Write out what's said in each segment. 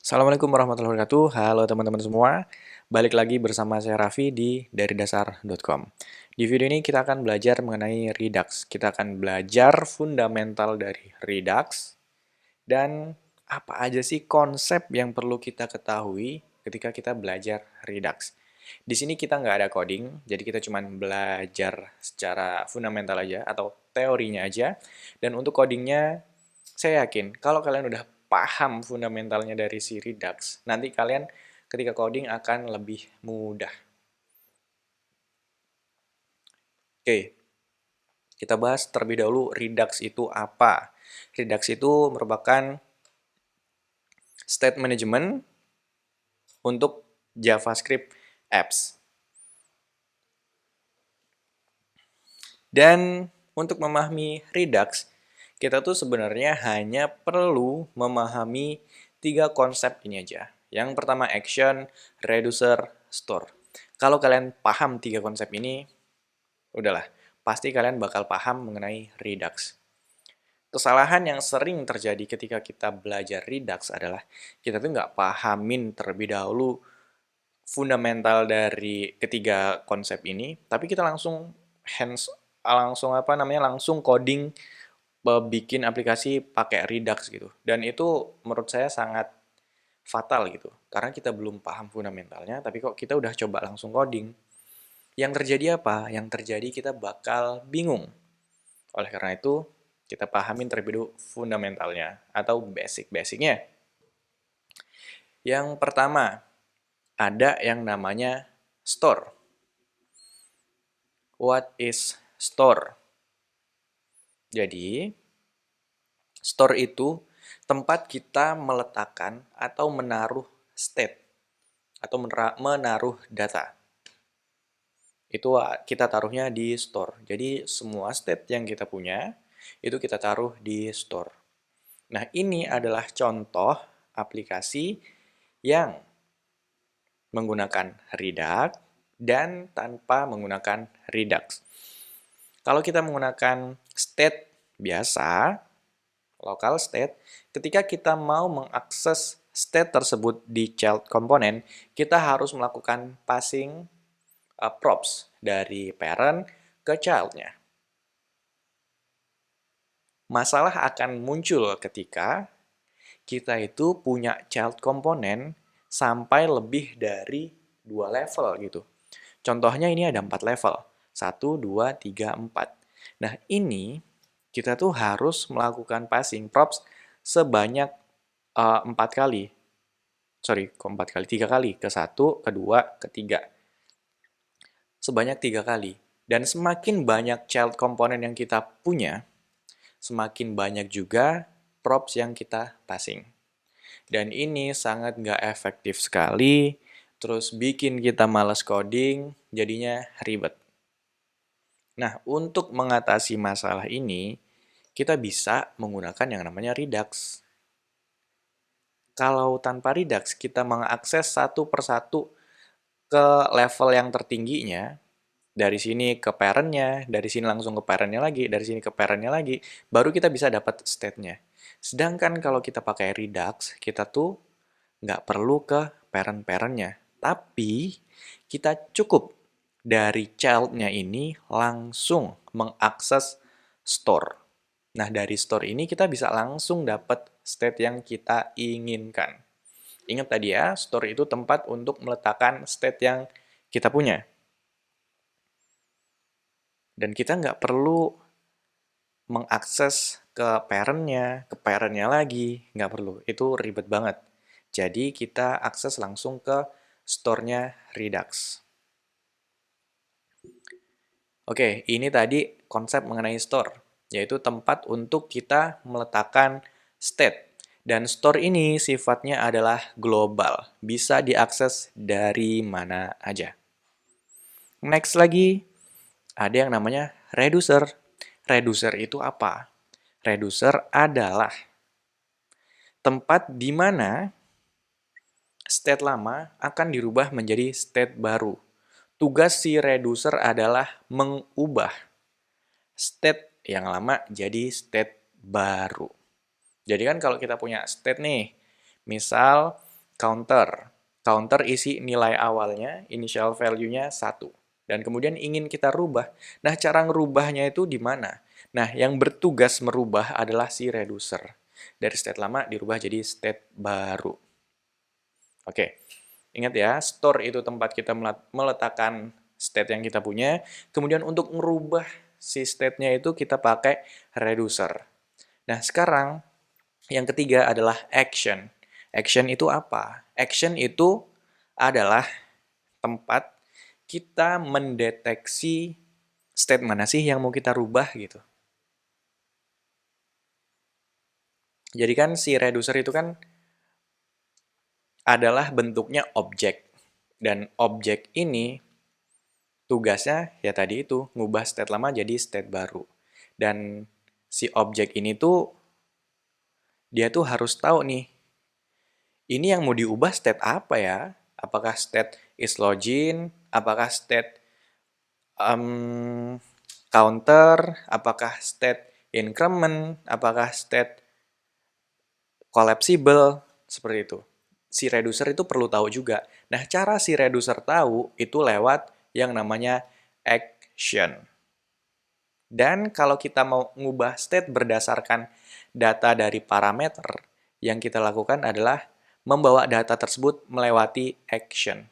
Assalamualaikum warahmatullahi wabarakatuh. Halo teman-teman semua. Balik lagi bersama saya Raffi di daridasar.com. Di video ini kita akan belajar mengenai Redux. Kita akan belajar fundamental dari Redux dan apa aja sih konsep yang perlu kita ketahui ketika kita belajar Redux. Di sini kita nggak ada coding, jadi kita cuma belajar secara fundamental aja atau teorinya aja. Dan untuk codingnya, saya yakin kalau kalian udah paham fundamentalnya dari si Redux, nanti kalian ketika coding akan lebih mudah. Oke, kita bahas terlebih dahulu Redux itu apa. Redux itu merupakan state management untuk JavaScript apps. Dan untuk memahami Redux, kita tuh sebenarnya hanya perlu memahami 3 konsep ini aja. Yang pertama action, reducer, store. Kalau kalian paham 3 konsep ini, udahlah, pasti kalian bakal paham mengenai Redux. Kesalahan yang sering terjadi ketika kita belajar Redux adalah kita tuh nggak pahamin terlebih dahulu fundamental dari ketiga konsep ini, tapi kita langsung coding bikin aplikasi pakai Redux gitu. Dan itu menurut saya sangat fatal gitu. Karena kita belum paham fundamentalnya, tapi kok kita udah coba langsung coding. Yang terjadi apa? Yang terjadi kita bakal bingung. Oleh karena itu, kita pahamin terlebih dahulu fundamentalnya atau basic-basicnya. Yang pertama, ada yang namanya store. What is store? Jadi, store itu tempat kita meletakkan atau menaruh state atau menaruh data. Itu kita taruhnya di store. Jadi semua state yang kita punya itu kita taruh di store. Nah, ini adalah contoh aplikasi yang menggunakan Redux dan tanpa menggunakan Redux. Kalau kita menggunakan state biasa, local state, ketika kita mau mengakses state tersebut di child component, kita harus melakukan passing props dari parent ke child-nya. Masalah akan muncul ketika kita itu punya child component sampai lebih dari 2 level gitu. Contohnya ini ada 4 level. 1, 2, 3, 4. Nah, ini kita tuh harus melakukan passing props sebanyak 4 kali. Sorry, kok 4 kali? 3 kali. Ke 1, ke 2, ke 3. Sebanyak 3 kali. Dan semakin banyak child component yang kita punya, semakin banyak juga props yang kita passing. Dan ini sangat nggak efektif sekali, terus bikin kita malas coding, jadinya ribet. Nah, untuk mengatasi masalah ini, kita bisa menggunakan yang namanya Redux. Kalau tanpa Redux, kita mengakses satu persatu ke level yang tertingginya, dari sini ke parent-nya, dari sini langsung ke parent-nya lagi, dari sini ke parent-nya lagi, baru kita bisa dapat state-nya. Sedangkan kalau kita pakai Redux, kita tuh nggak perlu ke parent-parent-nya. Tapi, kita cukup dari child-nya ini langsung mengakses store. Nah, dari store ini kita bisa langsung dapat state yang kita inginkan. Ingat tadi ya, store itu tempat untuk meletakkan state yang kita punya. Dan kita nggak perlu mengakses ke parent-nya lagi, nggak perlu. Itu ribet banget. Jadi kita akses langsung ke store-nya Redux. Oke, ini tadi konsep mengenai store, yaitu tempat untuk kita meletakkan state. Dan store ini sifatnya adalah global, bisa diakses dari mana aja. Next lagi, ada yang namanya reducer. Reducer itu apa? Reducer adalah tempat di mana state lama akan dirubah menjadi state baru. Tugas si reducer adalah mengubah state yang lama jadi state baru. Jadi kan kalau kita punya state nih, misal counter. Counter isi nilai awalnya, initial value-nya 1. Dan kemudian ingin kita rubah. Nah, cara ngerubahnya itu di mana? Nah, yang bertugas merubah adalah si reducer. Dari state lama dirubah jadi state baru. Oke, ingat ya, store itu tempat kita meletakkan state yang kita punya. Kemudian untuk merubah si state-nya itu kita pakai reducer. Nah, sekarang yang ketiga adalah action. Action itu apa? Action itu adalah tempat kita mendeteksi state mana sih yang mau kita rubah gitu. Jadi kan si reducer itu kan adalah bentuknya objek. Dan objek ini tugasnya ya tadi itu, ngubah state lama jadi state baru. Dan si objek ini tuh, dia tuh harus tahu nih, ini yang mau diubah state apa ya? Apakah state isLogin? Apakah state counter? Apakah state increment? Apakah state collapsible? Seperti itu. Si reducer itu perlu tahu juga. Nah, cara si reducer tahu itu lewat yang namanya action. Dan kalau kita mau ngubah state berdasarkan data dari parameter, yang kita lakukan adalah membawa data tersebut melewati action.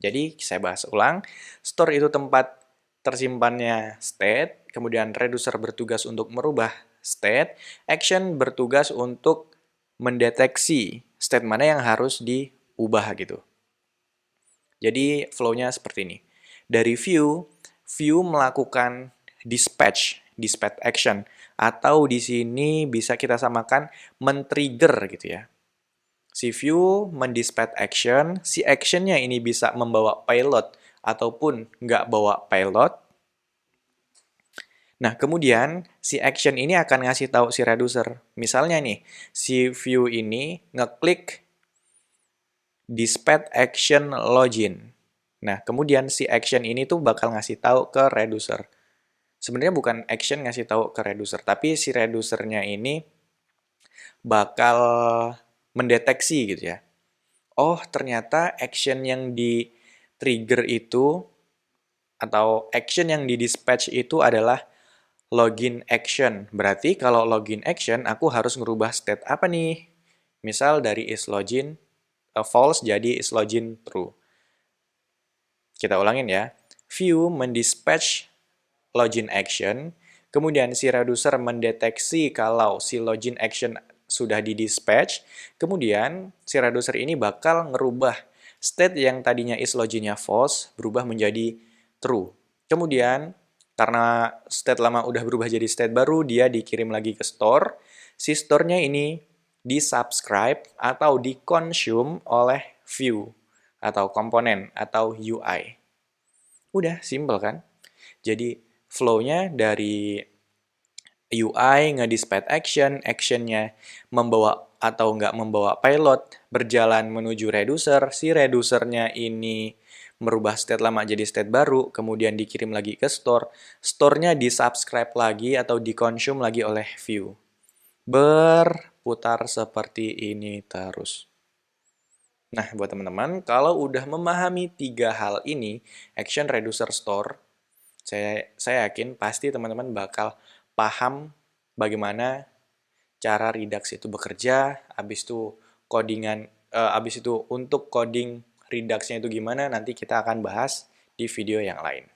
Jadi, saya bahas ulang. Store itu tempat tersimpannya state, kemudian reducer bertugas untuk merubah state, action bertugas untuk mendeteksi state mana yang harus diubah gitu. Jadi, flow-nya seperti ini. Dari view melakukan dispatch action, atau di sini bisa kita samakan men-trigger gitu ya. Si view mendispatch action, si actionnya ini bisa membawa payload ataupun nggak bawa payload. Nah, kemudian si action ini akan ngasih tahu si reducer. Misalnya nih, si view ini ngeklik dispatch action login. Nah, kemudian si action ini tuh bakal ngasih tahu ke reducer. Sebenarnya bukan action ngasih tahu ke reducer, tapi si reducernya ini bakal mendeteksi gitu ya. Oh, ternyata action yang di trigger itu atau action yang di dispatch itu adalah login action. Berarti kalau login action, aku harus ngerubah state apa nih? Misal dari isLogin false jadi isLogin true. Kita ulangin ya. View mendispatch login action, kemudian si reducer mendeteksi kalau si login action sudah di-dispatch, kemudian si reducer ini bakal ngerubah state yang tadinya isLoginnya false berubah menjadi true. Kemudian, karena state lama udah berubah jadi state baru, dia dikirim lagi ke store. Si store-nya ini di-subscribe atau di-consume oleh view atau komponen atau UI. Udah, simple kan? Jadi, flow-nya dari UI ngedispatch action, actionnya membawa atau nggak membawa payload, berjalan menuju reducer, si reducernya ini merubah state lama jadi state baru, kemudian dikirim lagi ke store, store-nya di-subscribe lagi atau di-consume lagi oleh view. Berputar seperti ini terus. Nah, buat teman-teman, kalau udah memahami 3 hal ini, action, reducer, store, saya yakin pasti teman-teman bakal paham bagaimana cara Redux itu bekerja, habis itu habis itu untuk coding Redux-nya itu gimana, nanti kita akan bahas di video yang lain.